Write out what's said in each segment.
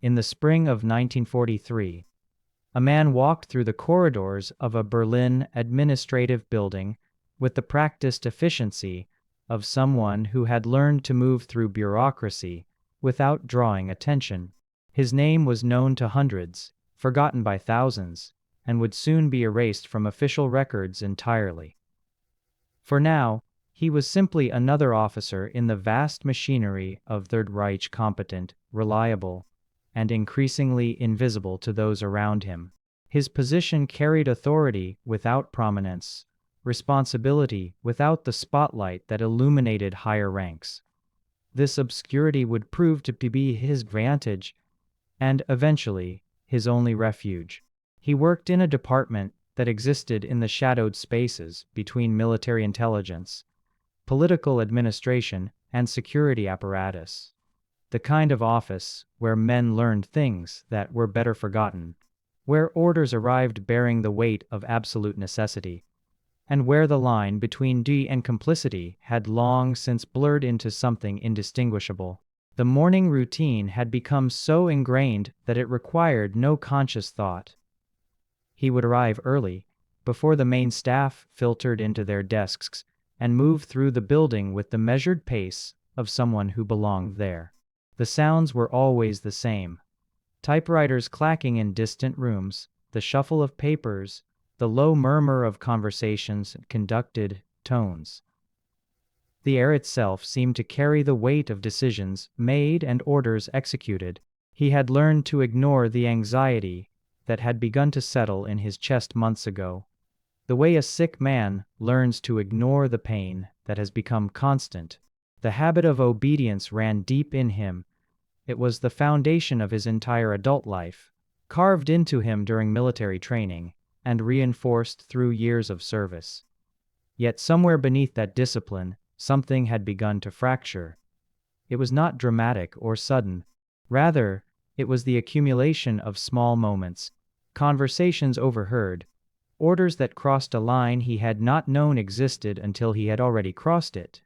In the spring of 1943, a man walked through the corridors of a Berlin administrative building with the practiced efficiency of someone who had learned to move through bureaucracy without drawing attention. His name was known to hundreds, forgotten by thousands, and would soon be erased from official records entirely. For now, he was simply another officer in the vast machinery of Third Reich, competent, reliable, and increasingly invisible to those around him. His position carried authority without prominence, responsibility without the spotlight that illuminated higher ranks. This obscurity would prove to be his advantage, and eventually, his only refuge. He worked in a department that existed in the shadowed spaces between military intelligence, political administration, and security apparatus. The kind of office where men learned things that were better forgotten, where orders arrived bearing the weight of absolute necessity, and where the line between duty and complicity had long since blurred into something indistinguishable. The morning routine had become so ingrained that it required no conscious thought. He would arrive early, before the main staff filtered into their desks, and move through the building with the measured pace of someone who belonged there. The sounds were always the same: typewriters clacking in distant rooms, the shuffle of papers, the low murmur of conversations and conducted tones. The air itself seemed to carry the weight of decisions made and orders executed. He had learned to ignore the anxiety that had begun to settle in his chest months ago, the way a sick man learns to ignore the pain that has become constant. The habit of obedience ran deep in him. It was the foundation of his entire adult life, carved into him during military training, and reinforced through years of service. Yet somewhere beneath that discipline, something had begun to fracture. It was not dramatic or sudden. Rather, it was the accumulation of small moments, conversations overheard, orders that crossed a line he had not known existed until he had already crossed it.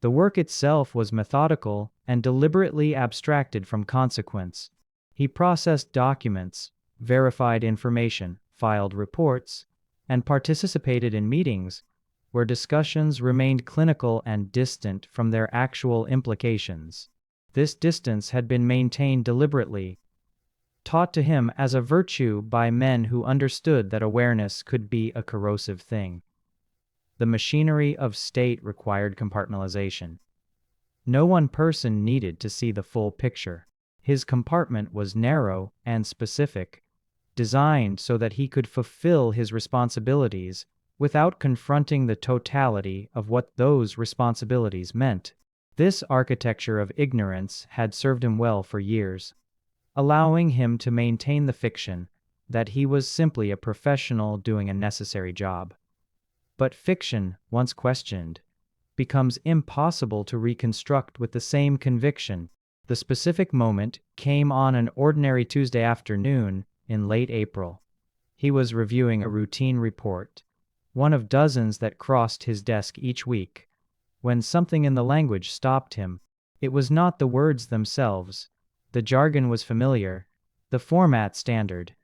The work itself was methodical and deliberately abstracted from consequence. He processed documents, verified information, filed reports, and participated in meetings where discussions remained clinical and distant from their actual implications. This distance had been maintained deliberately, taught to him as a virtue by men who understood that awareness could be a corrosive thing. The machinery of state required compartmentalization. No one person needed to see the full picture. His compartment was narrow and specific, designed so that he could fulfill his responsibilities without confronting the totality of what those responsibilities meant. This architecture of ignorance had served him well for years, allowing him to maintain the fiction that he was simply a professional doing a necessary job. But fiction, once questioned, becomes impossible to reconstruct with the same conviction. The specific moment came on an ordinary Tuesday afternoon in late April. He was reviewing a routine report, one of dozens that crossed his desk each week, when something in the language stopped him. It was not the words themselves. The jargon was familiar, the format standard.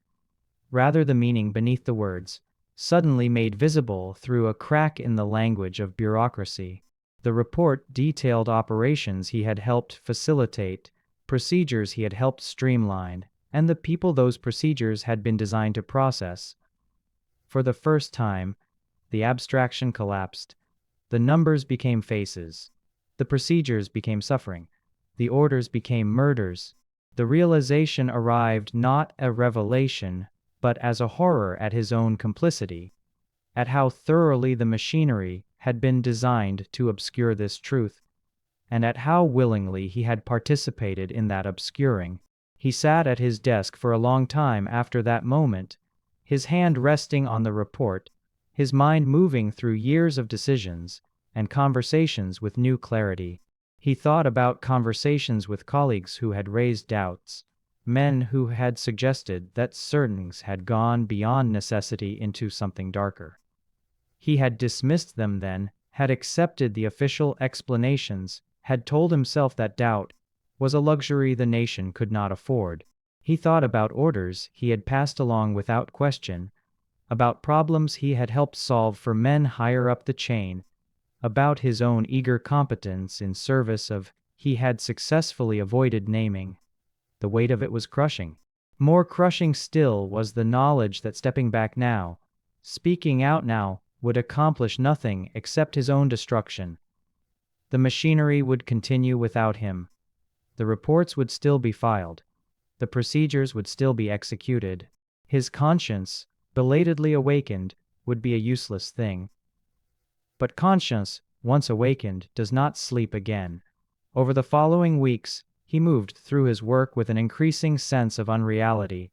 Rather, the meaning beneath the words, suddenly made visible through a crack in the language of bureaucracy. The report detailed operations he had helped facilitate, procedures he had helped streamline, and the people those procedures had been designed to process. For the first time, the abstraction collapsed. The numbers became faces. The procedures became suffering. The orders became murders. The realization arrived not a revelation, but as a horror at his own complicity, at how thoroughly the machinery had been designed to obscure this truth, and at how willingly he had participated in that obscuring. He sat at his desk for a long time after that moment, his hand resting on the report, his mind moving through years of decisions and conversations with new clarity. He thought about conversations with colleagues who had raised doubts, men who had suggested that certain things had gone beyond necessity into something darker. He had dismissed them then, had accepted the official explanations, had told himself that doubt, was a luxury the nation could not afford. He thought about orders he had passed along without question, about problems he had helped solve for men higher up the chain, about his own eager competence in service of he had successfully avoided naming. The weight of it was crushing. More crushing still was the knowledge that stepping back now, speaking out now, would accomplish nothing except his own destruction. The machinery would continue without him. The reports would still be filed. The procedures would still be executed. His conscience, belatedly awakened, would be a useless thing. But conscience, once awakened, does not sleep again. Over the following weeks, he moved through his work with an increasing sense of unreality.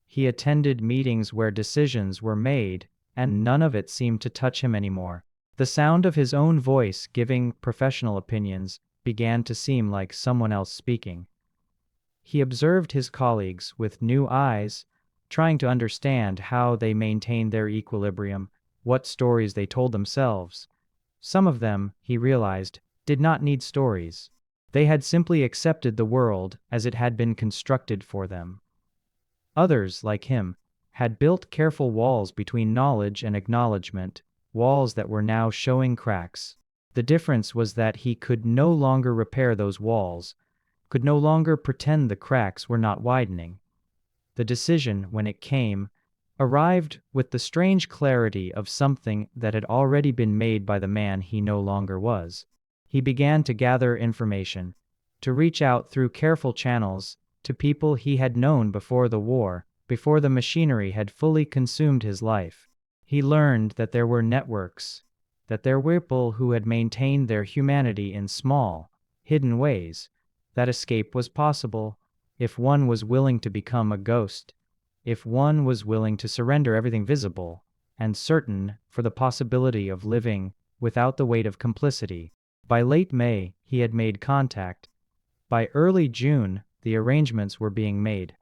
He attended meetings where decisions were made, and none of it seemed to touch him anymore. The sound of his own voice giving professional opinions began to seem like someone else speaking. He observed his colleagues with new eyes, trying to understand how they maintained their equilibrium, what stories they told themselves. Some of them, he realized, did not need stories. They had simply accepted the world as it had been constructed for them. Others, like him, had built careful walls between knowledge and acknowledgement, walls that were now showing cracks. The difference was that he could no longer repair those walls, could no longer pretend the cracks were not widening. The decision, when it came, arrived with the strange clarity of something that had already been made by the man he no longer was. He began to gather information, to reach out through careful channels to people he had known before the war, before the machinery had fully consumed his life. He learned that there were networks, that there were people who had maintained their humanity in small, hidden ways, that escape was possible if one was willing to become a ghost, if one was willing to surrender everything visible and certain for the possibility of living without the weight of complicity. By late May, he had made contact. By early June, the arrangements were being made.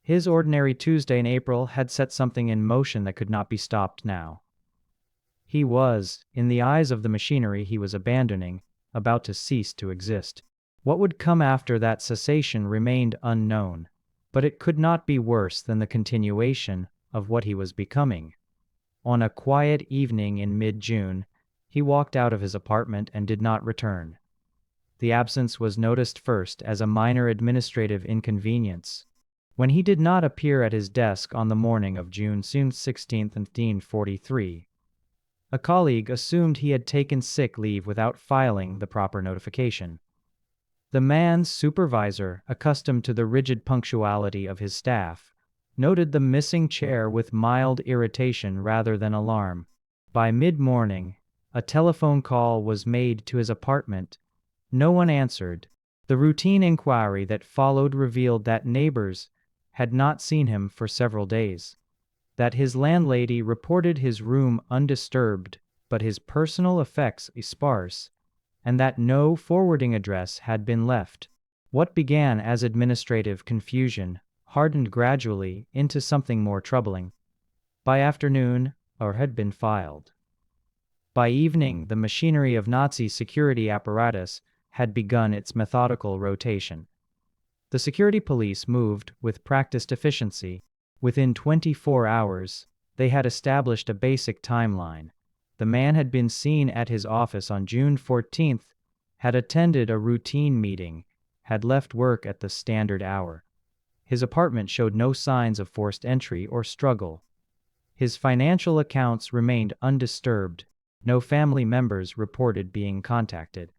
His ordinary Tuesday in April had set something in motion that could not be stopped now. He was, in the eyes of the machinery he was abandoning, about to cease to exist. What would come after that cessation remained unknown, but it could not be worse than the continuation of what he was becoming. On a quiet evening in mid-June, he walked out of his apartment and did not return. The absence was noticed first as a minor administrative inconvenience. When he did not appear at his desk on the morning of June 16, 1943, a colleague assumed he had taken sick leave without filing the proper notification. The man's supervisor, accustomed to the rigid punctuality of his staff, noted the missing chair with mild irritation rather than alarm. By mid-morning, a telephone call was made to his apartment. No one answered. The routine inquiry that followed revealed that neighbors had not seen him for several days, that his landlady reported his room undisturbed but his personal effects sparse, and that no forwarding address had been left. What began as administrative confusion hardened gradually into something more troubling. By afternoon, or had been filed. By evening, the machinery of Nazi security apparatus had begun its methodical rotation. The security police moved with practiced efficiency. Within 24 hours, they had established a basic timeline. The man had been seen at his office on June 14th, had attended a routine meeting, had left work at the standard hour. His apartment showed no signs of forced entry or struggle. His financial accounts remained undisturbed. No family members reported being contacted.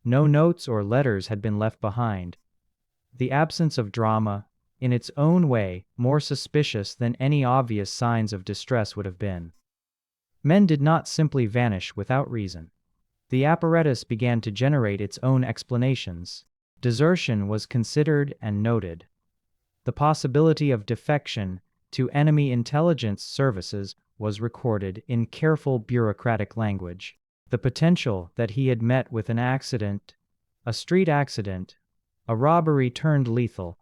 No notes or letters had been left behind. The absence of drama, in its own way, more suspicious than any obvious signs of distress would have been. Men did not simply vanish without reason. The apparatus began to generate its own explanations. Desertion was considered and noted. The possibility of defection to enemy intelligence services was recorded in careful bureaucratic language. The potential that he had met with an accident, a street accident, a robbery turned lethal,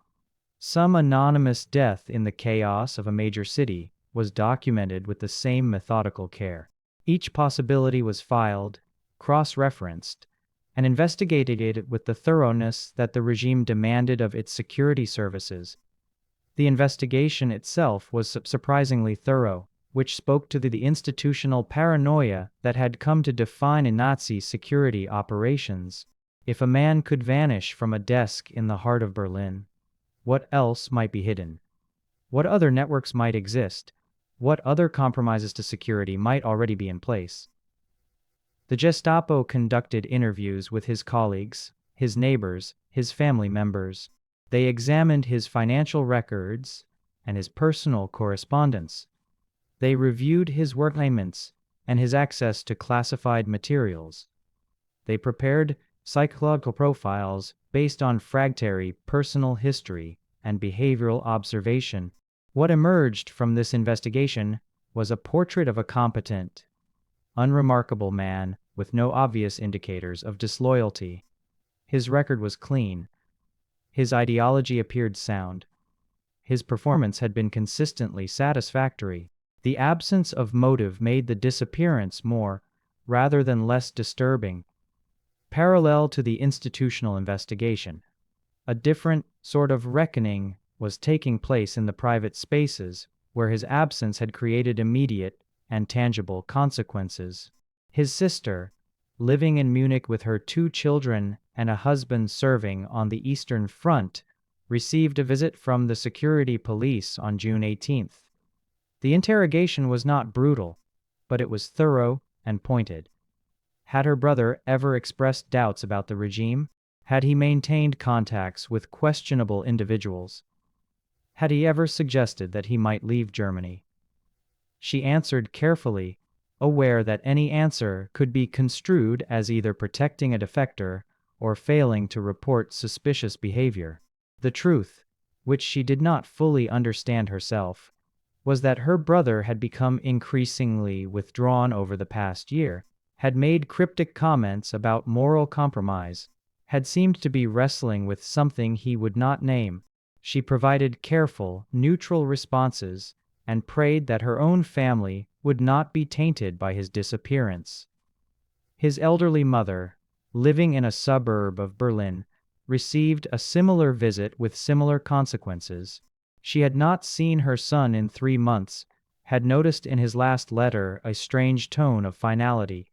some anonymous death in the chaos of a major city, was documented with the same methodical care. Each possibility was filed, cross-referenced, and investigated it with the thoroughness that the regime demanded of its security services. The investigation itself was surprisingly thorough, which spoke to the institutional paranoia that had come to define a Nazi security operations. If a man could vanish from a desk in the heart of Berlin, what else might be hidden? What other networks might exist? What other compromises to security might already be in place? The Gestapo conducted interviews with his colleagues, his neighbors, his family members. They examined his financial records and his personal correspondence. They reviewed his work payments and his access to classified materials. They prepared psychological profiles based on fragmentary personal history and behavioral observation. What emerged from this investigation was a portrait of a competent, unremarkable man with no obvious indicators of disloyalty. His record was clean. His ideology appeared sound. His performance had been consistently satisfactory. The absence of motive made the disappearance more, rather than less disturbing. Parallel to the institutional investigation, a different sort of reckoning was taking place in the private spaces where his absence had created immediate and tangible consequences. His sister, living in Munich with her 2 children and a husband serving on the Eastern Front, received a visit from the security police on June 18th. The interrogation was not brutal, but it was thorough and pointed. Had her brother ever expressed doubts about the regime? Had he maintained contacts with questionable individuals? Had he ever suggested that he might leave Germany? She answered carefully, aware that any answer could be construed as either protecting a defector or failing to report suspicious behavior. The truth, which she did not fully understand herself, was that her brother had become increasingly withdrawn over the past year, had made cryptic comments about moral compromise, had seemed to be wrestling with something he would not name. She provided careful, neutral responses and prayed that her own family would not be tainted by his disappearance. His elderly mother, living in a suburb of Berlin, received a similar visit with similar consequences. She had not seen her son in 3 months, had noticed in his last letter a strange tone of finality,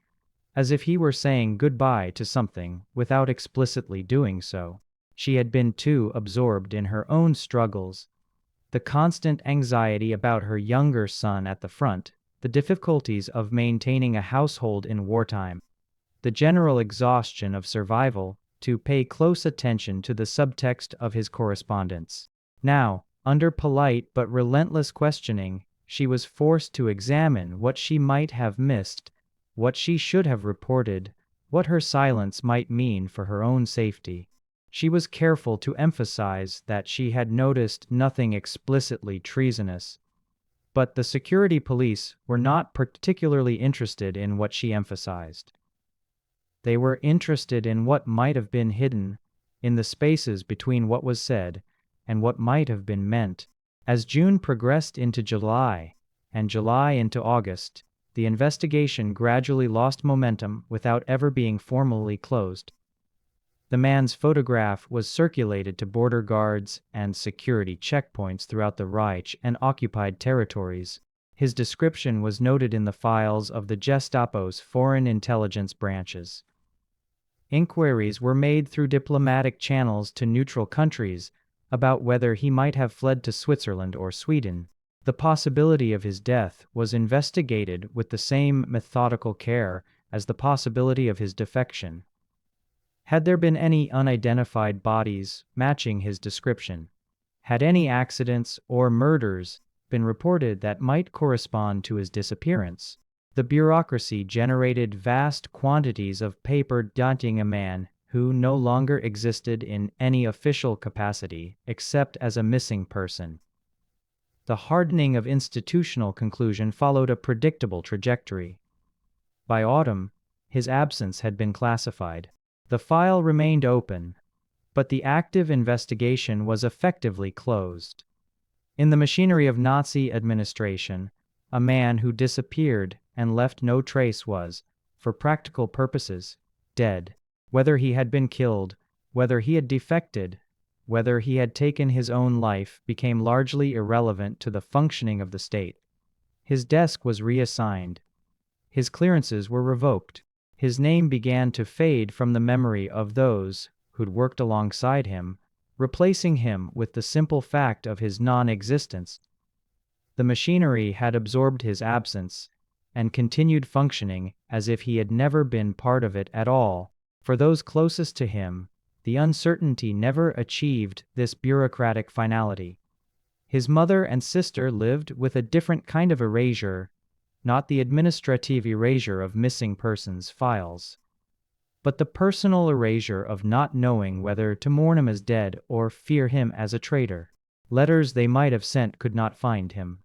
as if he were saying goodbye to something without explicitly doing so. She had been too absorbed in her own struggles, the constant anxiety about her younger son at the front, the difficulties of maintaining a household in wartime, the general exhaustion of survival, to pay close attention to the subtext of his correspondence. Now, under polite but relentless questioning, she was forced to examine what she might have missed, what she should have reported, what her silence might mean for her own safety. She was careful to emphasize that she had noticed nothing explicitly treasonous, but the security police were not particularly interested in what she emphasized. They were interested in what might have been hidden, in the spaces between what was said and what might have been meant. As June progressed into July, and July into August, the investigation gradually lost momentum without ever being formally closed. The man's photograph was circulated to border guards and security checkpoints throughout the Reich and occupied territories. His description was noted in the files of the Gestapo's foreign intelligence branches. Inquiries were made through diplomatic channels to neutral countries about whether he might have fled to Switzerland or Sweden. The possibility of his death was investigated with the same methodical care as the possibility of his defection. Had there been any unidentified bodies matching his description? Had any accidents or murders been reported that might correspond to his disappearance? The bureaucracy generated vast quantities of paper documenting a man who no longer existed in any official capacity except as a missing person. The hardening of institutional conclusion followed a predictable trajectory. By autumn, his absence had been classified. The file remained open, but the active investigation was effectively closed. In the machinery of Nazi administration, a man who disappeared and left no trace was, for practical purposes, dead. Whether he had been killed, whether he had defected, whether he had taken his own life became largely irrelevant to the functioning of the state. His desk was reassigned. His clearances were revoked. His name began to fade from the memory of those who'd worked alongside him, replacing him with the simple fact of his non-existence. The machinery had absorbed his absence and continued functioning as if he had never been part of it at all. For those closest to him, the uncertainty never achieved this bureaucratic finality. His mother and sister lived with a different kind of erasure, not the administrative erasure of missing persons files, but the personal erasure of not knowing whether to mourn him as dead or fear him as a traitor. Letters they might have sent could not find him.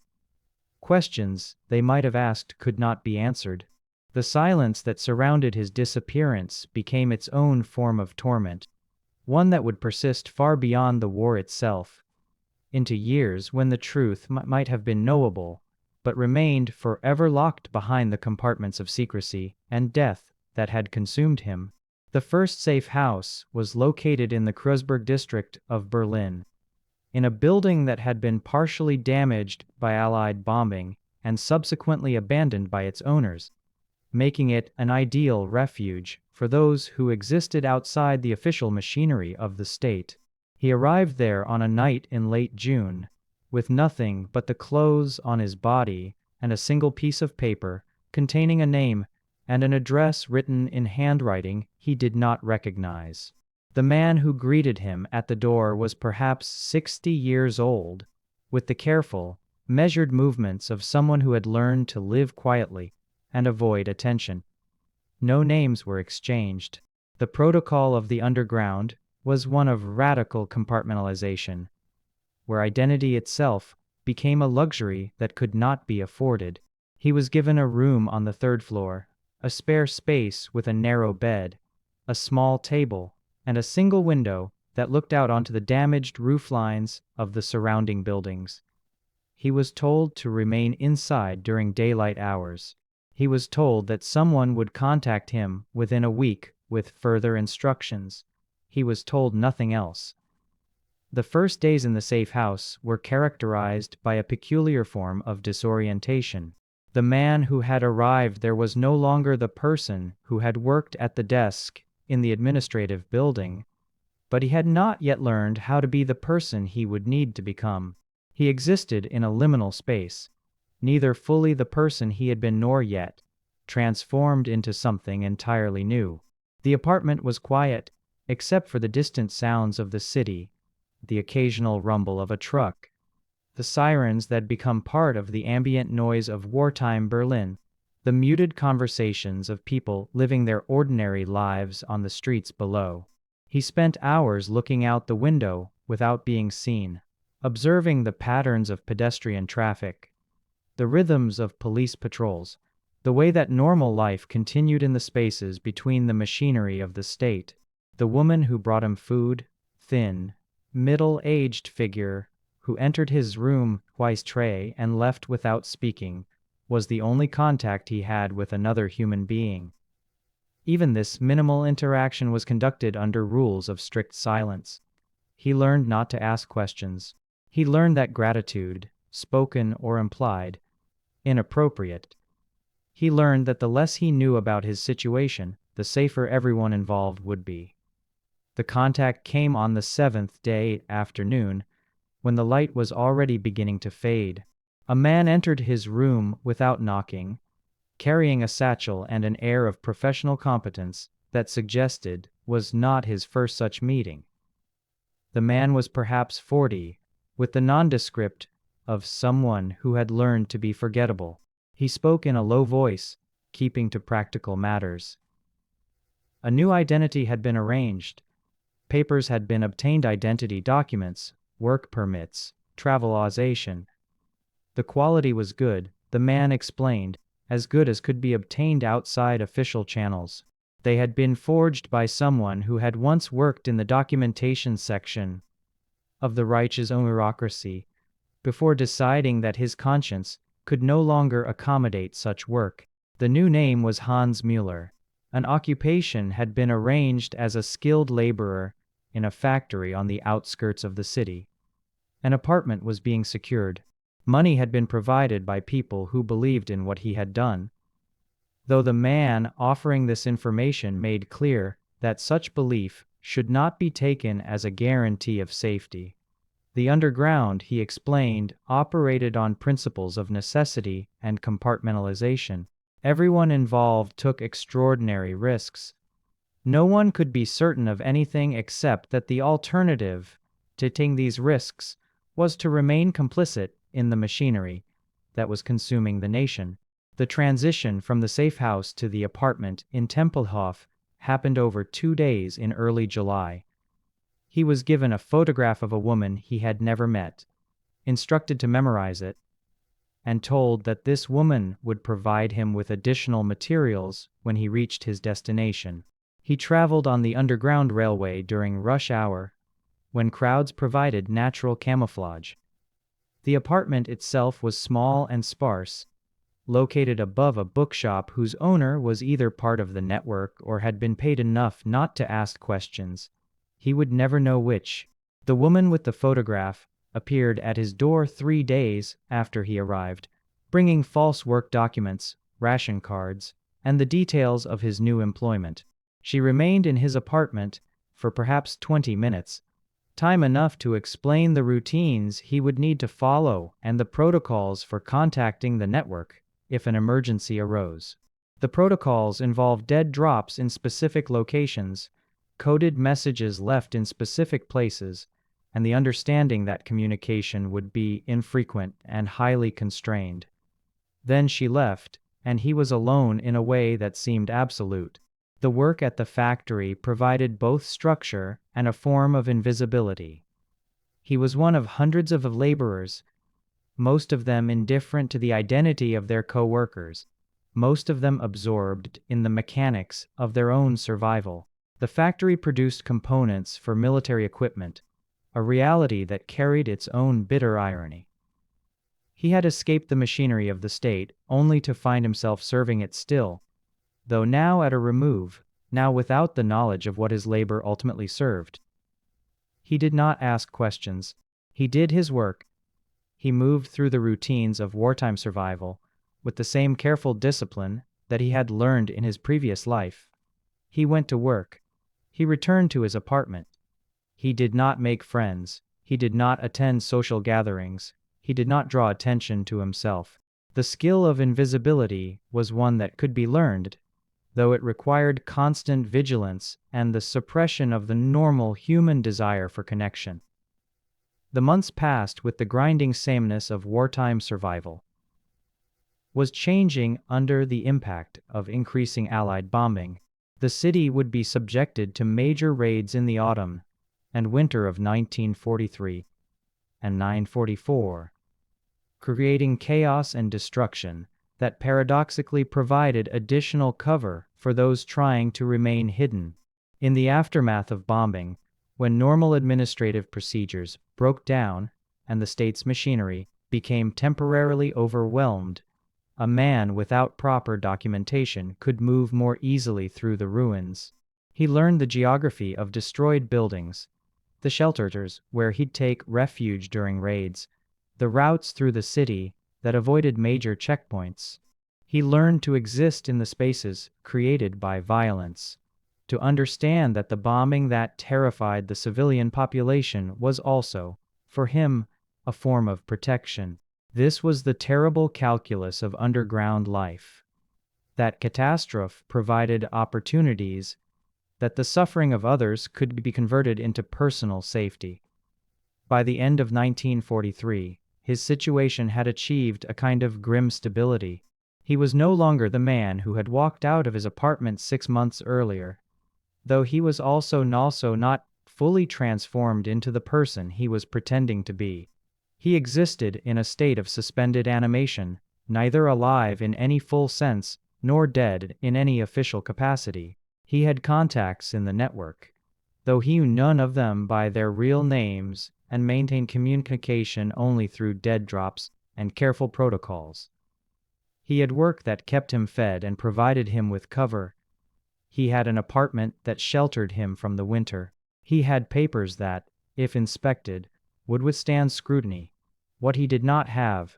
Questions they might have asked could not be answered. The silence that surrounded his disappearance became its own form of torment, one that would persist far beyond the war itself, into years when the truth might have been knowable, but remained forever locked behind the compartments of secrecy and death that had consumed him. The first safe house was located in the Kreuzberg district of Berlin, in a building that had been partially damaged by Allied bombing and subsequently abandoned by its owners, making it an ideal refuge for those who existed outside the official machinery of the state. He arrived there on a night in late June, with nothing but the clothes on his body and a single piece of paper containing a name and an address written in handwriting he did not recognize. The man who greeted him at the door was perhaps 60 years old, with the careful, measured movements of someone who had learned to live quietly and avoid attention. No names were exchanged. The protocol of the underground was one of radical compartmentalization, where identity itself became a luxury that could not be afforded. He was given a room on the third floor, a spare space with a narrow bed, a small table, and a single window that looked out onto the damaged roof lines of the surrounding buildings. He was told to remain inside during daylight hours. He was told that someone would contact him within a week with further instructions. He was told nothing else. The first days in the safe house were characterized by a peculiar form of disorientation. The man who had arrived there was no longer the person who had worked at the desk in the administrative building, but he had not yet learned how to be the person he would need to become. He existed in a liminal space, neither fully the person he had been nor yet transformed into something entirely new. The apartment was quiet, except for the distant sounds of the city, the occasional rumble of a truck, the sirens that become part of the ambient noise of wartime Berlin, the muted conversations of people living their ordinary lives on the streets below. He spent hours looking out the window without being seen, observing the patterns of pedestrian traffic, the rhythms of police patrols, the way that normal life continued in the spaces between the machinery of the state. The woman who brought him food, thin, middle-aged figure who entered his room twice tray and left without speaking, was the only contact he had with another human being. Even this minimal interaction was conducted under rules of strict silence. He learned not to ask questions. He learned that gratitude, spoken or implied, inappropriate. He learned that the less he knew about his situation, the safer everyone involved would be. The contact came on the 7th day afternoon, when the light was already beginning to fade. A man entered his room without knocking, carrying a satchel and an air of professional competence that suggested was not his first such meeting. The man was perhaps 40, with the nondescript of someone who had learned to be forgettable. He spoke in a low voice, keeping to practical matters. A new identity had been arranged. Papers had been obtained, identity documents, work permits, travel authorization. The quality was good, the man explained, as good as could be obtained outside official channels. They had been forged by someone who had once worked in the documentation section of the Reich's own bureaucracy, before deciding that his conscience could no longer accommodate such work. The new name was Hans Müller. An occupation had been arranged as a skilled laborer in a factory on the outskirts of the city. An apartment was being secured. Money had been provided by people who believed in what he had done, though the man offering this information made clear that such belief should not be taken as a guarantee of safety. The underground, he explained, operated on principles of necessity and compartmentalization. Everyone involved took extraordinary risks. No one could be certain of anything except that the alternative to taking these risks was to remain complicit in the machinery that was consuming the nation. The transition from the safe house to the apartment in Tempelhof happened over 2 days in early July. He was given a photograph of a woman he had never met, instructed to memorize it, and told that this woman would provide him with additional materials when he reached his destination. He traveled on the underground railway during rush hour, when crowds provided natural camouflage. The apartment itself was small and sparse, located above a bookshop whose owner was either part of the network or had been paid enough not to ask questions. He would never know which. The woman with the photograph appeared at his door 3 days after he arrived, bringing false work documents, ration cards, and the details of his new employment. She remained in his apartment for perhaps 20 minutes, time enough to explain the routines he would need to follow and the protocols for contacting the network if an emergency arose. The protocols involved dead drops in specific locations, coded messages left in specific places, and the understanding that communication would be infrequent and highly constrained. Then she left, and he was alone in a way that seemed absolute. The work at the factory provided both structure and a form of invisibility. He was one of hundreds of laborers, most of them indifferent to the identity of their co-workers, most of them absorbed in the mechanics of their own survival. The factory produced components for military equipment, a reality that carried its own bitter irony. He had escaped the machinery of the state only to find himself serving it still, though now at a remove, now without the knowledge of what his labor ultimately served. He did not ask questions. He did his work. He moved through the routines of wartime survival with the same careful discipline that he had learned in his previous life. He went to work. He returned to his apartment. He did not make friends. He did not attend social gatherings. He did not draw attention to himself. The skill of invisibility was one that could be learned, though it required constant vigilance and the suppression of the normal human desire for connection. The months passed with the grinding sameness of wartime survival. Was changing under the impact of increasing Allied bombing. The city would be subjected to major raids in the autumn and winter of 1943 and 1944, creating chaos and destruction that paradoxically provided additional cover for those trying to remain hidden. In the aftermath of bombing, when normal administrative procedures broke down and the state's machinery became temporarily overwhelmed, a man without proper documentation could move more easily through the ruins. He learned the geography of destroyed buildings, the shelters where he'd take refuge during raids, the routes through the city that avoided major checkpoints. He learned to exist in the spaces created by violence, to understand that the bombing that terrified the civilian population was also, for him, a form of protection. This was the terrible calculus of underground life. That catastrophe provided opportunities, that the suffering of others could be converted into personal safety. By the end of 1943, his situation had achieved a kind of grim stability. He was no longer the man who had walked out of his apartment 6 months earlier, though he was also not fully transformed into the person he was pretending to be. He existed in a state of suspended animation, neither alive in any full sense, nor dead in any official capacity. He had contacts in the network, though he knew none of them by their real names and maintained communication only through dead drops and careful protocols. He had work that kept him fed and provided him with cover, He had an apartment that sheltered him from the winter. He had papers that, if inspected, would withstand scrutiny. What he did not have,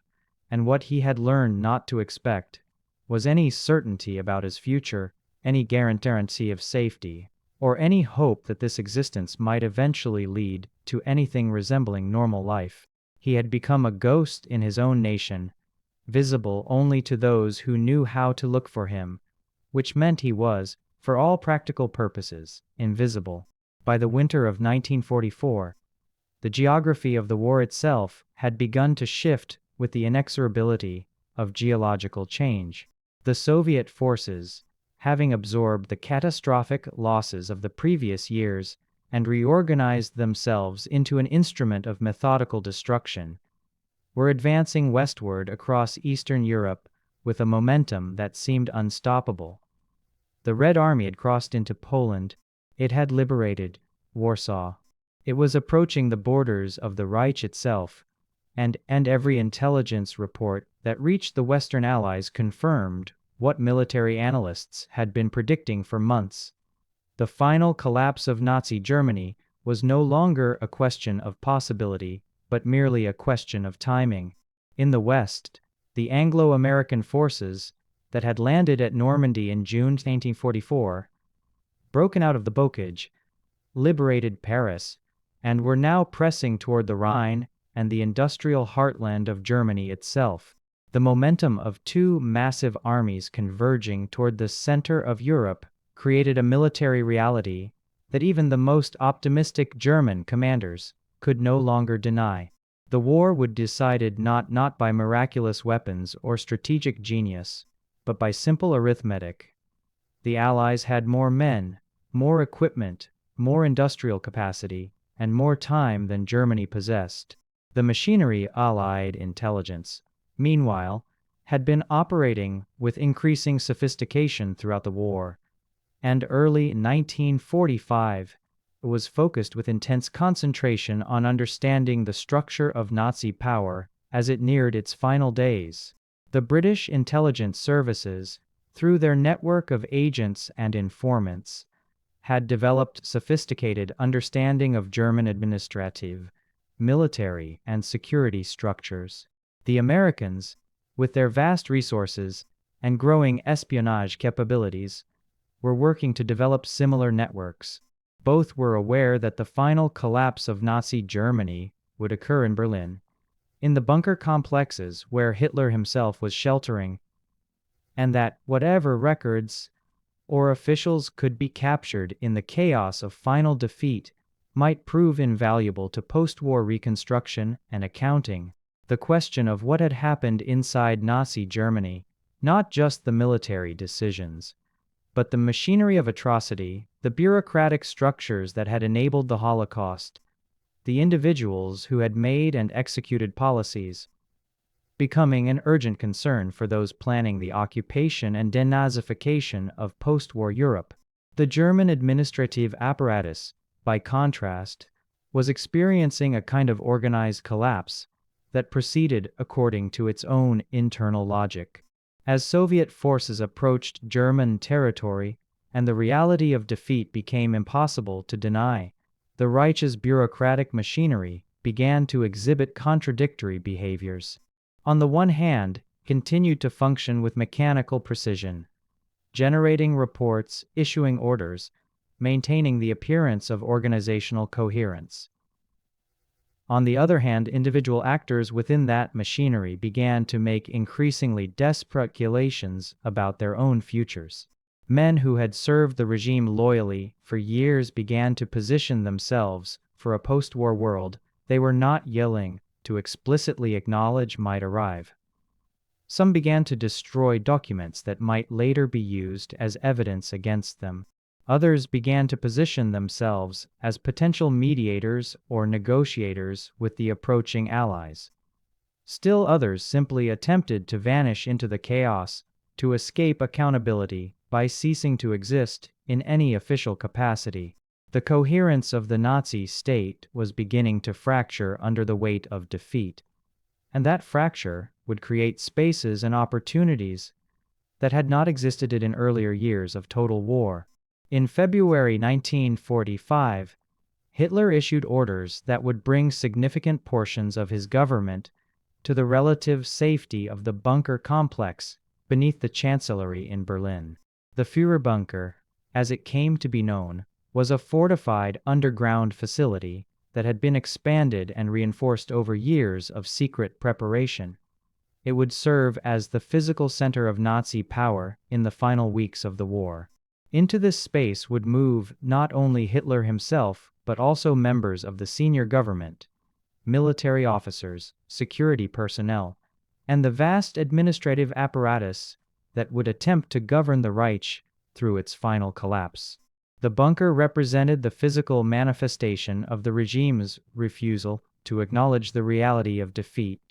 and what he had learned not to expect, was any certainty about his future, any guarantee of safety, or any hope that this existence might eventually lead to anything resembling normal life. He had become a ghost in his own nation, visible only to those who knew how to look for him, which meant he was, for all practical purposes, invisible. By the winter of 1944, the geography of the war itself had begun to shift with the inexorability of geological change. The Soviet forces, having absorbed the catastrophic losses of the previous years and reorganized themselves into an instrument of methodical destruction, were advancing westward across Eastern Europe with a momentum that seemed unstoppable. The Red Army had crossed into Poland. It had liberated Warsaw. It was approaching the borders of the Reich itself, and every intelligence report that reached the Western Allies confirmed what military analysts had been predicting for months. The final collapse of Nazi Germany was no longer a question of possibility, but merely a question of timing. In the West, the Anglo-American forces that had landed at Normandy in June 1944, broken out of the Bocage, liberated Paris, and were now pressing toward the Rhine and the industrial heartland of Germany itself. The momentum of two massive armies converging toward the center of Europe created a military reality that even the most optimistic German commanders could no longer deny. The war would be decided not by miraculous weapons or strategic genius, but by simple arithmetic. The Allies had more men, more equipment, more industrial capacity, and more time than Germany possessed. The machinery Allied intelligence, meanwhile, had been operating with increasing sophistication throughout the war, and early 1945 was focused with intense concentration on understanding the structure of Nazi power as it neared its final days. The British intelligence services, through their network of agents and informants, had developed sophisticated understanding of German administrative, military, and security structures. The Americans, with their vast resources and growing espionage capabilities, were working to develop similar networks. Both were aware that the final collapse of Nazi Germany would occur in Berlin, in the bunker complexes where Hitler himself was sheltering, and that whatever records or officials could be captured in the chaos of final defeat might prove invaluable to post-war reconstruction and accounting. The question of what had happened inside Nazi Germany, not just the military decisions, but the machinery of atrocity, the bureaucratic structures that had enabled the Holocaust, the individuals who had made and executed policies, becoming an urgent concern for those planning the occupation and denazification of post-war Europe. The German administrative apparatus, by contrast, was experiencing a kind of organized collapse that proceeded according to its own internal logic. As Soviet forces approached German territory and the reality of defeat became impossible to deny, the Reich's bureaucratic machinery began to exhibit contradictory behaviors. On the one hand, continued to function with mechanical precision, generating reports, issuing orders, maintaining the appearance of organizational coherence. On the other hand, individual actors within that machinery began to make increasingly desperate calculations about their own futures. Men who had served the regime loyally for years began to position themselves for a post-war world they were not willing to explicitly acknowledge might arrive. Some began to destroy documents that might later be used as evidence against them. Others began to position themselves as potential mediators or negotiators with the approaching Allies. Still others simply attempted to vanish into the chaos, to escape accountability by ceasing to exist in any official capacity. The coherence of the Nazi state was beginning to fracture under the weight of defeat, and that fracture would create spaces and opportunities that had not existed in earlier years of total war. In February 1945, Hitler issued orders that would bring significant portions of his government to the relative safety of the bunker complex beneath the Chancellery in Berlin. The Führerbunker, as it came to be known, was a fortified underground facility that had been expanded and reinforced over years of secret preparation. It would serve as the physical center of Nazi power in the final weeks of the war. Into this space would move not only Hitler himself, but also members of the senior government, military officers, security personnel, and the vast administrative apparatus that would attempt to govern the Reich through its final collapse. The bunker represented the physical manifestation of the regime's refusal to acknowledge the reality of defeat,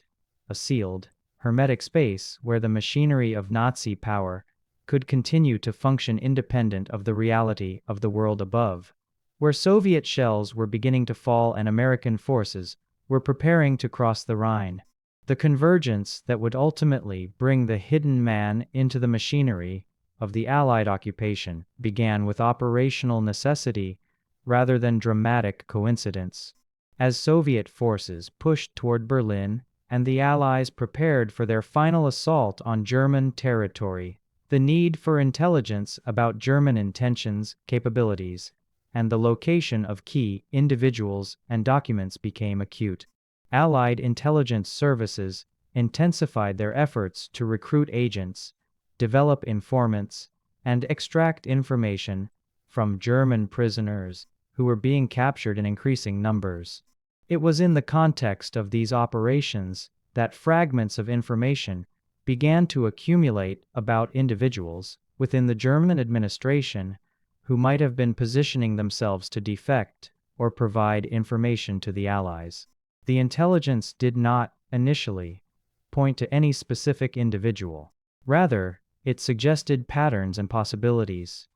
a sealed, hermetic space where the machinery of Nazi power could continue to function independent of the reality of the world above, where Soviet shells were beginning to fall and American forces were preparing to cross the Rhine. The convergence that would ultimately bring the hidden man into the machinery of the Allied occupation began with operational necessity rather than dramatic coincidence. As Soviet forces pushed toward Berlin and the Allies prepared for their final assault on German territory, the need for intelligence about German intentions, capabilities, and the location of key individuals and documents became acute. Allied intelligence services intensified their efforts to recruit agents, develop informants, and extract information from German prisoners who were being captured in increasing numbers. It was in the context of these operations that fragments of information began to accumulate about individuals within the German administration who might have been positioning themselves to defect or provide information to the Allies. The intelligence did not, initially, point to any specific individual. Rather, it suggested patterns and possibilities,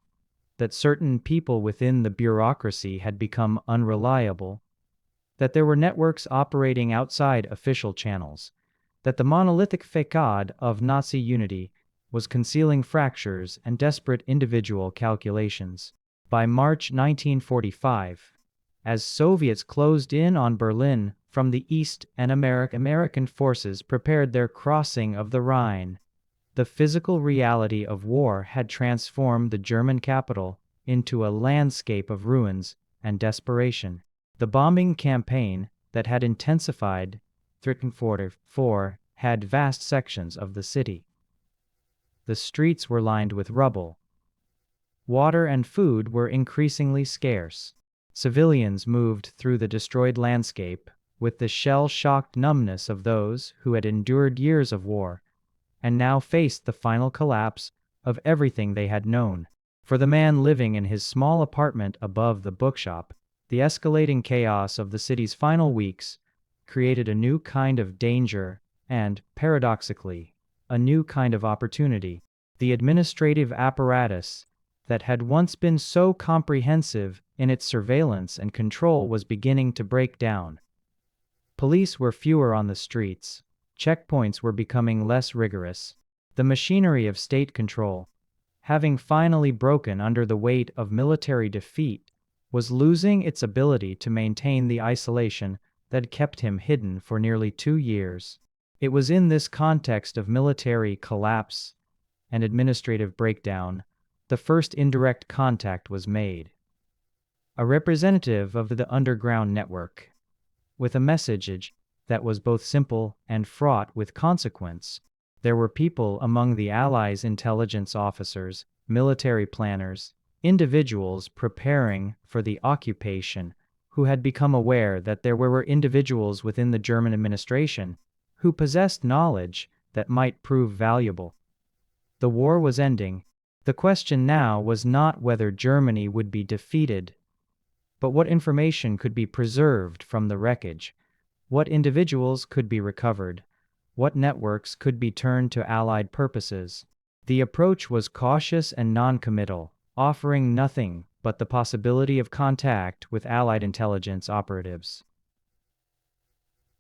that certain people within the bureaucracy had become unreliable, that there were networks operating outside official channels, that the monolithic facade of Nazi unity was concealing fractures and desperate individual calculations. By March 1945, as Soviets closed in on Berlin from the east and American forces prepared their crossing of the Rhine, the physical reality of war had transformed the German capital into a landscape of ruins and desperation. The bombing campaign that had intensified through 1944 had vast sections of the city. The streets were lined with rubble. Water and food were increasingly scarce. Civilians moved through the destroyed landscape with the shell-shocked numbness of those who had endured years of war and now faced the final collapse of everything they had known. For the man living in his small apartment above the bookshop, the escalating chaos of the city's final weeks created a new kind of danger and, paradoxically, a new kind of opportunity. The administrative apparatus that had once been so comprehensive in its surveillance and control was beginning to break down. Police were fewer on the streets. Checkpoints were becoming less rigorous. The machinery of state control, having finally broken under the weight of military defeat, was losing its ability to maintain the isolation that kept him hidden for nearly 2 years. It was in this context of military collapse and administrative breakdown the first indirect contact was made. A representative of the underground network, with a message that was both simple and fraught with consequence. There were people among the Allies' intelligence officers, military planners, individuals preparing for the occupation who had become aware that there were individuals within the German administration who possessed knowledge that might prove valuable. The war was ending. The question now was not whether Germany would be defeated, but what information could be preserved from the wreckage. What individuals could be recovered? What networks could be turned to Allied purposes? The approach was cautious and non-committal, offering nothing but the possibility of contact with Allied intelligence operatives.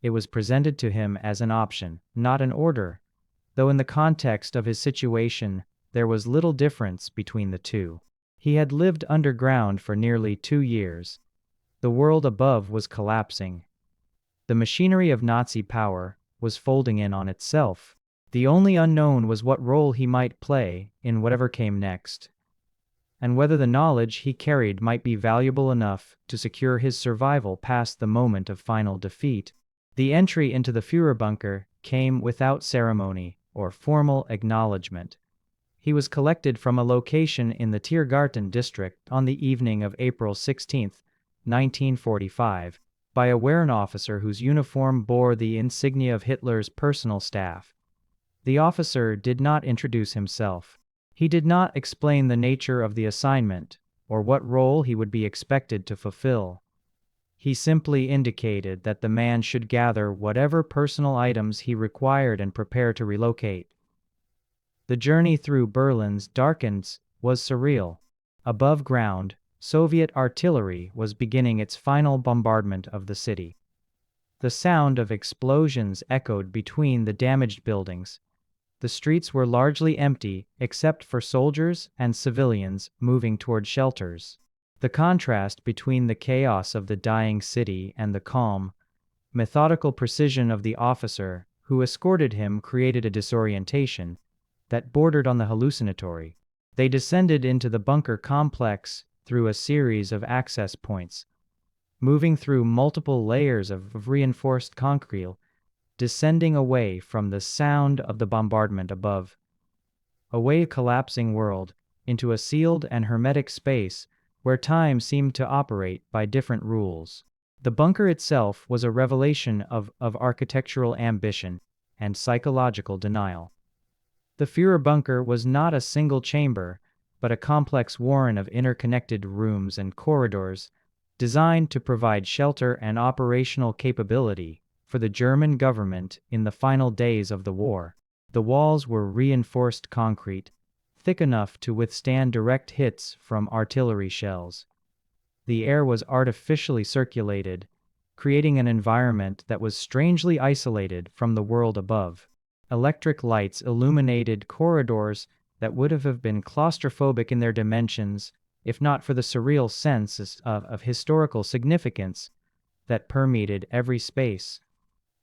It was presented to him as an option, not an order, though in the context of his situation there was little difference between the two. He had lived underground for nearly 2 years. The world above was collapsing. The machinery of Nazi power was folding in on itself. The only unknown was what role he might play in whatever came next, and whether the knowledge he carried might be valuable enough to secure his survival past the moment of final defeat. The entry into the Führerbunker came without ceremony or formal acknowledgement. He was collected from a location in the Tiergarten district on the evening of April 16, 1945, by a Wehrmacht whose uniform bore the insignia of Hitler's personal staff. The officer did not introduce himself. He did not explain the nature of the assignment or what role he would be expected to fulfill. He simply indicated that the man should gather whatever personal items he required and prepare to relocate. The journey through Berlin's darkness was surreal. Above ground, Soviet artillery was beginning its final bombardment of the city. The sound of explosions echoed between the damaged buildings. The streets were largely empty except for soldiers and civilians moving toward shelters. The contrast between the chaos of the dying city and the calm, methodical precision of the officer who escorted him created a disorientation that bordered on the hallucinatory. They descended into the bunker complex through a series of access points, moving through multiple layers of reinforced concrete, descending away from the sound of the bombardment above, away a collapsing world, into a sealed and hermetic space where time seemed to operate by different rules. The bunker itself was a revelation of architectural ambition and psychological denial. The Führerbunker was not a single chamber, but a complex warren of interconnected rooms and corridors designed to provide shelter and operational capability for the German government in the final days of the war. The walls were reinforced concrete, thick enough to withstand direct hits from artillery shells. The air was artificially circulated, creating an environment that was strangely isolated from the world above. Electric lights illuminated corridors that would have been claustrophobic in their dimensions if not for the surreal sense of historical significance that permeated every space.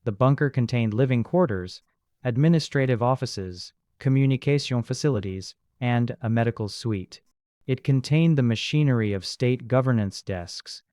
The bunker contained living quarters, administrative offices, communication facilities, and a medical suite. It contained the machinery of state governance desks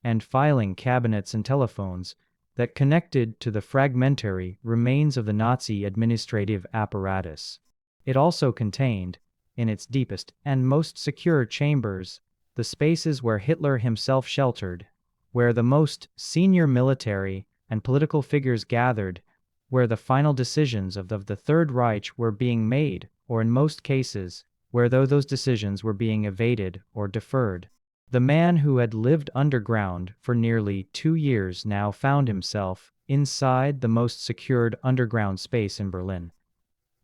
and filing cabinets and telephones that connected to the fragmentary remains of the Nazi administrative apparatus. It also contained, in its deepest and most secure chambers, the spaces where Hitler himself sheltered, where the most senior military and political figures gathered, where the final decisions of the Third Reich were being made, or in most cases, where those decisions were being evaded or deferred. The man who had lived underground for nearly 2 years now found himself inside the most secured underground space in Berlin,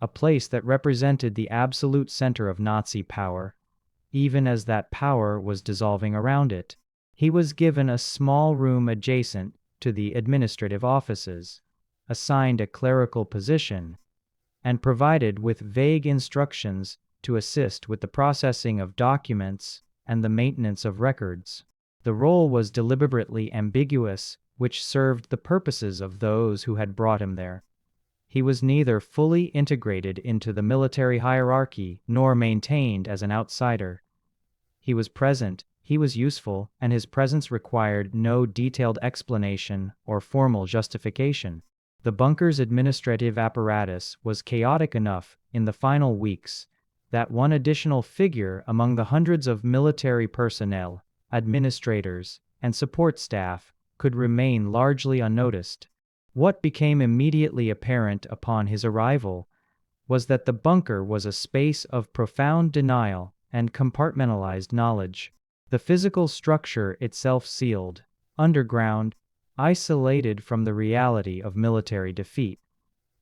a place that represented the absolute center of Nazi power, even as that power was dissolving around it. He was given a small room adjacent to the administrative offices, assigned a clerical position, and provided with vague instructions to assist with the processing of documents and the maintenance of records. The role was deliberately ambiguous, which served the purposes of those who had brought him there. He was neither fully integrated into the military hierarchy nor maintained as an outsider. He was present, he was useful, and his presence required no detailed explanation or formal justification. The bunker's administrative apparatus was chaotic enough in the final weeks that one additional figure among the hundreds of military personnel, administrators, and support staff could remain largely unnoticed. What became immediately apparent upon his arrival was that the bunker was a space of profound denial and compartmentalized knowledge. The physical structure itself sealed, underground, isolated from the reality of military defeat,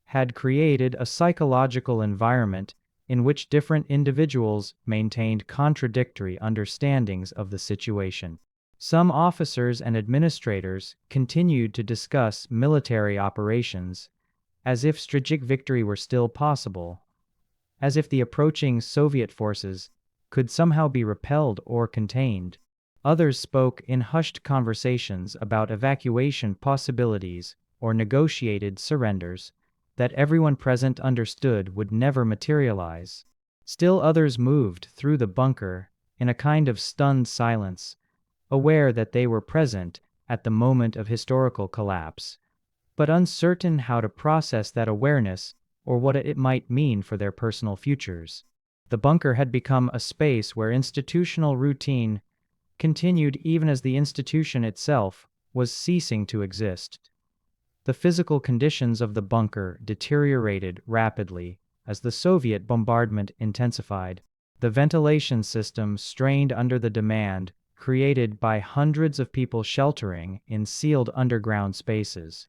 had created a psychological environment in which different individuals maintained contradictory understandings of the situation. Some officers and administrators continued to discuss military operations as if strategic victory were still possible, as if the approaching Soviet forces could somehow be repelled or contained. Others spoke in hushed conversations about evacuation possibilities or negotiated surrenders that everyone present understood would never materialize. Still others moved through the bunker in a kind of stunned silence, aware that they were present at the moment of historical collapse, but uncertain how to process that awareness or what it might mean for their personal futures. The bunker had become a space where institutional routine continued even as the institution itself was ceasing to exist. The physical conditions of the bunker deteriorated rapidly as the Soviet bombardment intensified. The ventilation system strained under the demand created by hundreds of people sheltering in sealed underground spaces.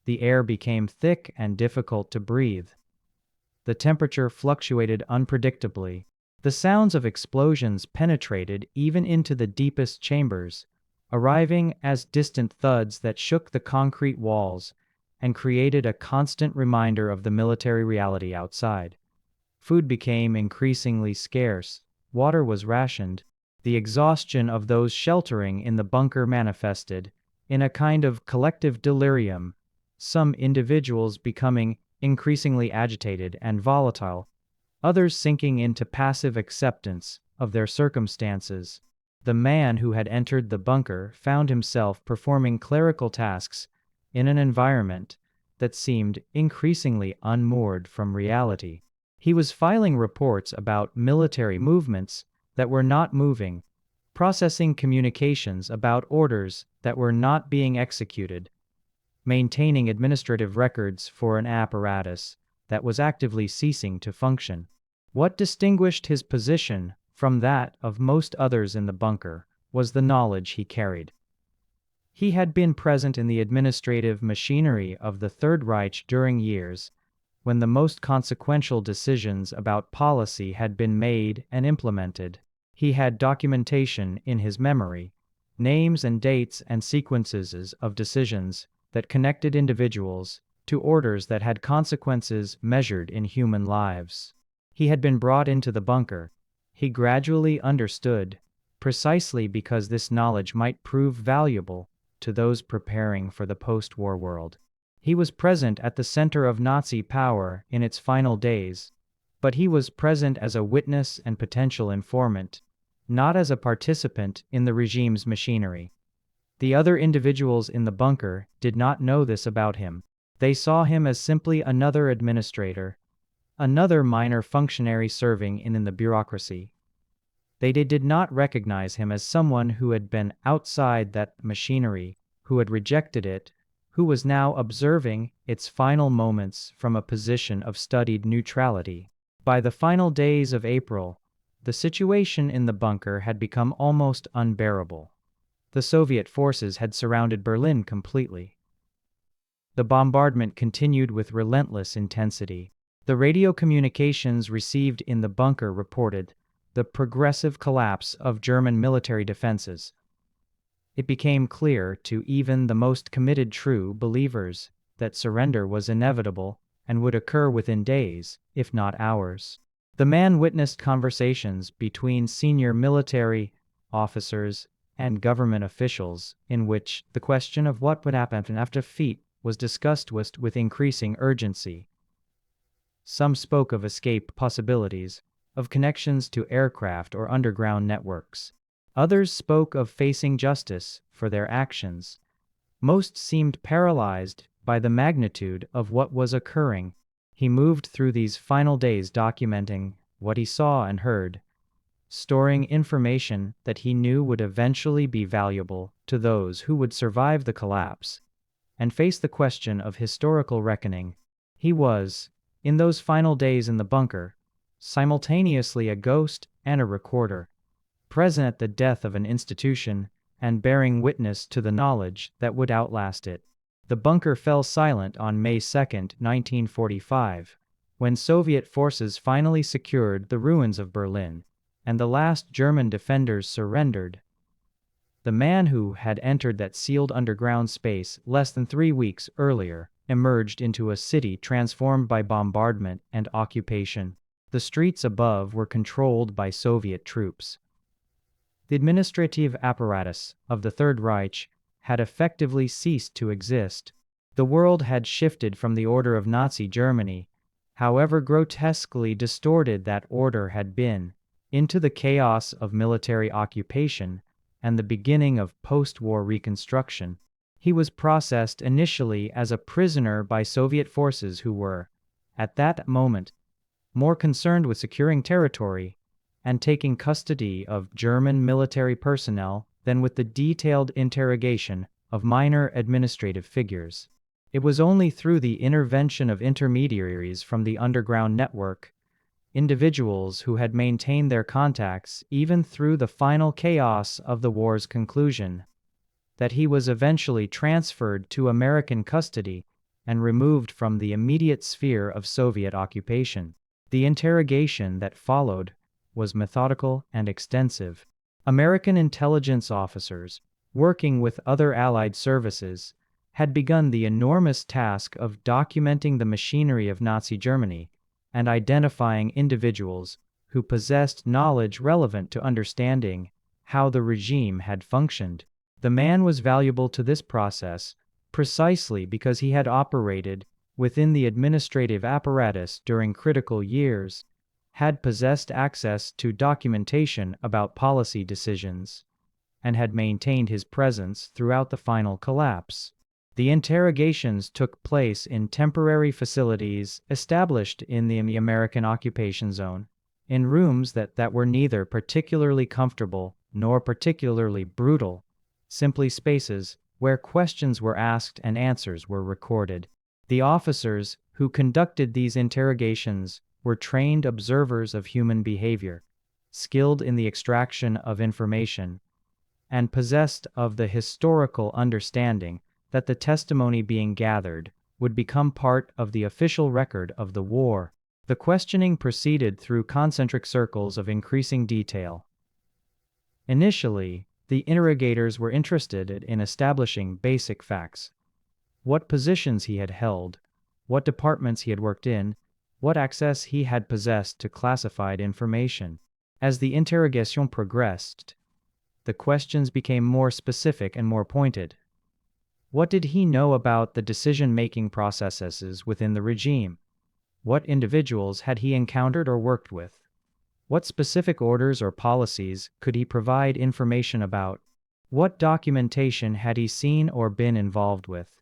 The air became thick and difficult to breathe. The temperature fluctuated unpredictably. The sounds of explosions penetrated even into the deepest chambers, arriving as distant thuds that shook the concrete walls and created a constant reminder of the military reality outside. Food became increasingly scarce. Water was rationed. The exhaustion of those sheltering in the bunker manifested in a kind of collective delirium, some individuals becoming increasingly agitated and volatile, others sinking into passive acceptance of their circumstances. The man who had entered the bunker found himself performing clerical tasks in an environment that seemed increasingly unmoored from reality. He was filing reports about military movements that were not moving, processing communications about orders that were not being executed, maintaining administrative records for an apparatus that was actively ceasing to function. What distinguished his position from that of most others in the bunker was the knowledge he carried. He had been present in the administrative machinery of the Third Reich during years when the most consequential decisions about policy had been made and implemented. He had documentation in his memory, names and dates and sequences of decisions that connected individuals to orders that had consequences measured in human lives. He had been brought into the bunker. He gradually understood, precisely because this knowledge might prove valuable to those preparing for the post-war world. He was present at the center of Nazi power in its final days, but he was present as a witness and potential informant, not as a participant in the regime's machinery. The other individuals in the bunker did not know this about him. They saw him as simply another administrator, another minor functionary serving in the bureaucracy. They did not recognize him as someone who had been outside that machinery, who had rejected it, who was now observing its final moments from a position of studied neutrality. By the final days of April, the situation in the bunker had become almost unbearable. The Soviet forces had surrounded Berlin completely. The bombardment continued with relentless intensity. The radio communications received in the bunker reported the progressive collapse of German military defenses. It became clear to even the most committed true believers that surrender was inevitable and would occur within days, if not hours. The man witnessed conversations between senior military officers and government officials in which the question of what would happen after defeat was discussed with increasing urgency. Some spoke of escape possibilities, of connections to aircraft or underground networks. Others spoke of facing justice for their actions. Most seemed paralyzed by the magnitude of what was occurring. He moved through these final days documenting what he saw and heard, storing information that he knew would eventually be valuable to those who would survive the collapse and face the question of historical reckoning. He was, in those final days in the bunker, simultaneously a ghost and a recorder, present at the death of an institution and bearing witness to the knowledge that would outlast it. The bunker fell silent on May 2, 1945, when Soviet forces finally secured the ruins of Berlin, and the last German defenders surrendered. The man who had entered that sealed underground space less than 3 weeks earlier emerged into a city transformed by bombardment and occupation. The streets above were controlled by Soviet troops. The administrative apparatus of the Third Reich had effectively ceased to exist. The world had shifted from the order of Nazi Germany, however grotesquely distorted that order had been, into the chaos of military occupation and the beginning of post-war reconstruction. He was processed initially as a prisoner by Soviet forces who were, at that moment, more concerned with securing territory and taking custody of German military personnel than with the detailed interrogation of minor administrative figures. It was only through the intervention of intermediaries from the underground network, individuals who had maintained their contacts even through the final chaos of the war's conclusion, that he was eventually transferred to American custody and removed from the immediate sphere of Soviet occupation. The interrogation that followed was methodical and extensive. American intelligence officers, working with other Allied services, had begun the enormous task of documenting the machinery of Nazi Germany and identifying individuals who possessed knowledge relevant to understanding how the regime had functioned. The man was valuable to this process precisely because he had operated within the administrative apparatus during critical years, had possessed access to documentation about policy decisions, and had maintained his presence throughout the final collapse. The interrogations took place in temporary facilities established in the American occupation zone, in rooms that were neither particularly comfortable nor particularly brutal, simply spaces where questions were asked and answers were recorded. The officers who conducted these interrogations were trained observers of human behavior, skilled in the extraction of information, and possessed of the historical understanding that the testimony being gathered would become part of the official record of the war. The questioning proceeded through concentric circles of increasing detail. Initially, the interrogators were interested in establishing basic facts: what positions he had held, what departments he had worked in, what access he had possessed to classified information. As the interrogation progressed, the questions became more specific and more pointed. What did he know about the decision-making processes within the regime? What individuals had he encountered or worked with? What specific orders or policies could he provide information about? What documentation had he seen or been involved with?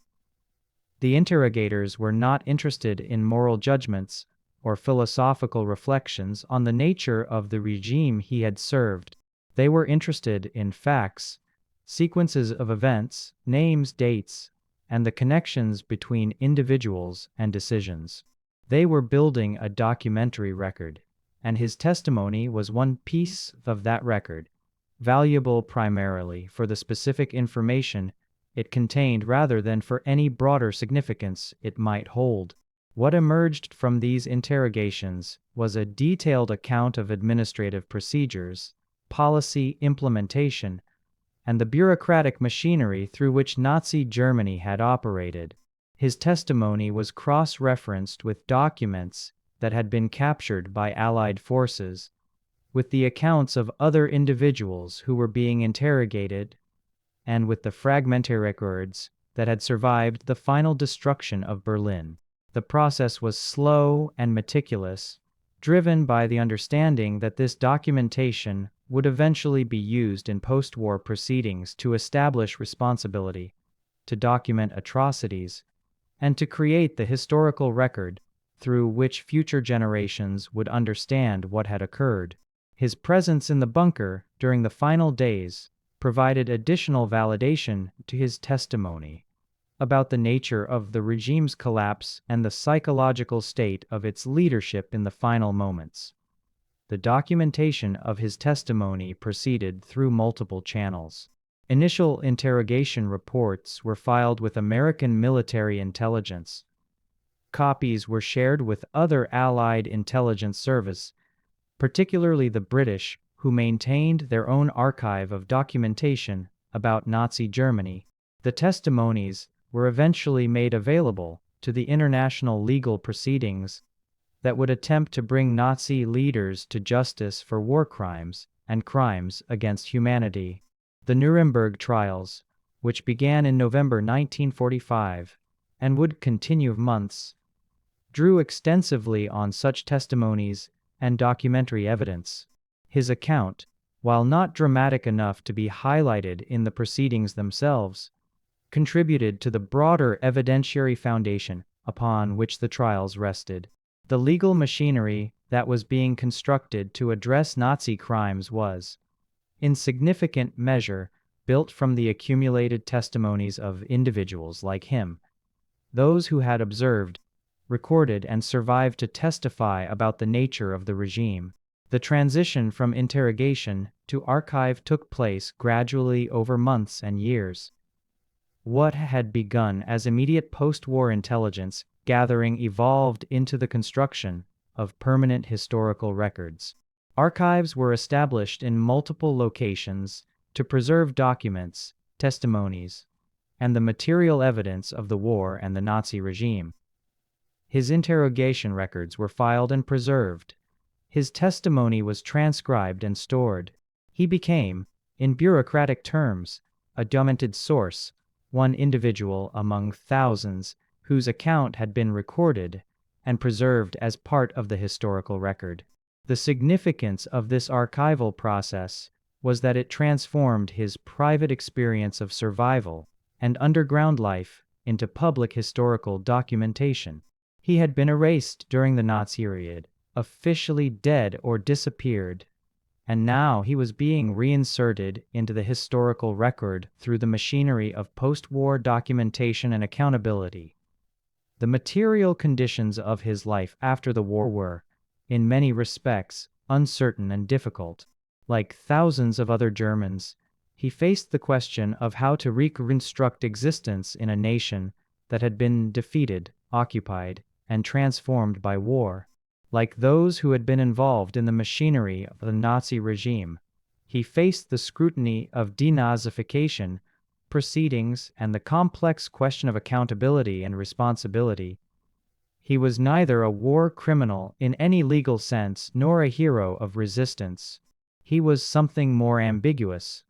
The interrogators were not interested in moral judgments or philosophical reflections on the nature of the regime he had served. They were interested in facts, sequences of events, names, dates, and the connections between individuals and decisions. They were building a documentary record, and his testimony was one piece of that record, valuable primarily for the specific information it contained rather than for any broader significance it might hold. What emerged from these interrogations was a detailed account of administrative procedures, policy implementation, and the bureaucratic machinery through which Nazi Germany had operated. His testimony was cross-referenced with documents that had been captured by Allied forces, with the accounts of other individuals who were being interrogated, and with the fragmentary records that had survived the final destruction of Berlin. The process was slow and meticulous, driven by the understanding that this documentation would eventually be used in post-war proceedings to establish responsibility, to document atrocities, and to create the historical record through which future generations would understand what had occurred. His presence in the bunker during the final days provided additional validation to his testimony about the nature of the regime's collapse and the psychological state of its leadership in the final moments. The documentation of his testimony proceeded through multiple channels. Initial interrogation reports were filed with American military intelligence. Copies were shared with other Allied intelligence services, particularly the British, who maintained their own archive of documentation about Nazi Germany. The testimonies were eventually made available to the international legal proceedings that would attempt to bring Nazi leaders to justice for war crimes and crimes against humanity. The Nuremberg trials, which began in November 1945 and would continue months, drew extensively on such testimonies and documentary evidence. His account, while not dramatic enough to be highlighted in the proceedings themselves, contributed to the broader evidentiary foundation upon which the trials rested. The legal machinery that was being constructed to address Nazi crimes was, in significant measure, built from the accumulated testimonies of individuals like him, those who had observed, recorded, and survived to testify about the nature of the regime. The transition from interrogation to archive took place gradually over months and years. What had begun as immediate post-war intelligence gathering evolved into the construction of permanent historical records. Archives were established in multiple locations to preserve documents, testimonies, and the material evidence of the war and the Nazi regime. His interrogation records were filed and preserved. His testimony was transcribed and stored. He became, in bureaucratic terms, a documented source, one individual among thousands whose account had been recorded and preserved as part of the historical record. The significance of this archival process was that it transformed his private experience of survival and underground life into public historical documentation. He had been erased during the Nazi period, officially dead or disappeared, and now he was being reinserted into the historical record through the machinery of post-war documentation and accountability. The material conditions of his life after the war were, in many respects, uncertain and difficult. Like thousands of other Germans, he faced the question of how to reconstruct existence in a nation that had been defeated, occupied, and transformed by war. Like those who had been involved in the machinery of the Nazi regime, he faced the scrutiny of denazification proceedings and the complex question of accountability and responsibility. He was neither a war criminal in any legal sense nor a hero of resistance. He was something more ambiguous.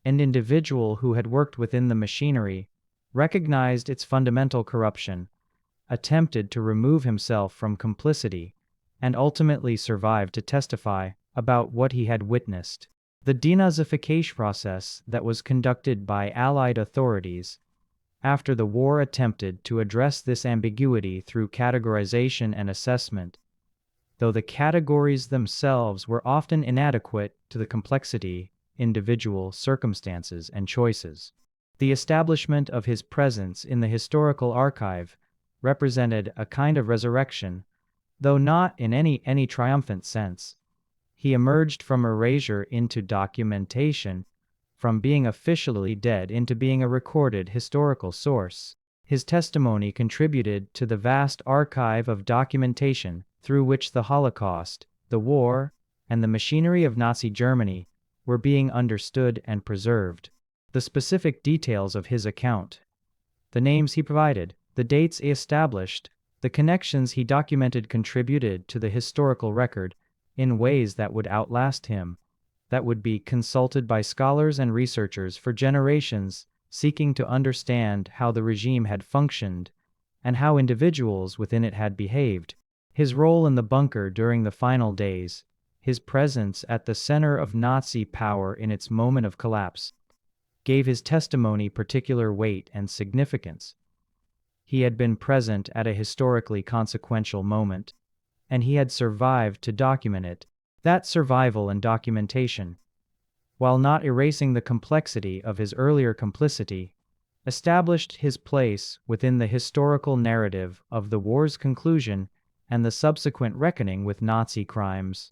An individual who had worked within the machinery, recognized its fundamental corruption, attempted to remove himself from complicity, and ultimately survived to testify about what he had witnessed. The denazification process that was conducted by Allied authorities after the war attempted to address this ambiguity through categorization and assessment, though the categories themselves were often inadequate to the complexity, individual circumstances, and choices. The establishment of his presence in the historical archive represented a kind of resurrection, though not in any triumphant sense. He emerged from erasure into documentation, from being officially dead into being a recorded historical source. His testimony contributed to the vast archive of documentation through which the Holocaust, the war, and the machinery of Nazi Germany were being understood and preserved. The specific details of his account, the names he provided, the dates he established, the connections he documented contributed to the historical record in ways that would outlast him, that would be consulted by scholars and researchers for generations seeking to understand how the regime had functioned and how individuals within it had behaved. His role in the bunker during the final days, his presence at the center of Nazi power in its moment of collapse, gave his testimony particular weight and significance. He had been present at a historically consequential moment, and he had survived to document it. That survival and documentation, while not erasing the complexity of his earlier complicity, established his place within the historical narrative of the war's conclusion and the subsequent reckoning with Nazi crimes.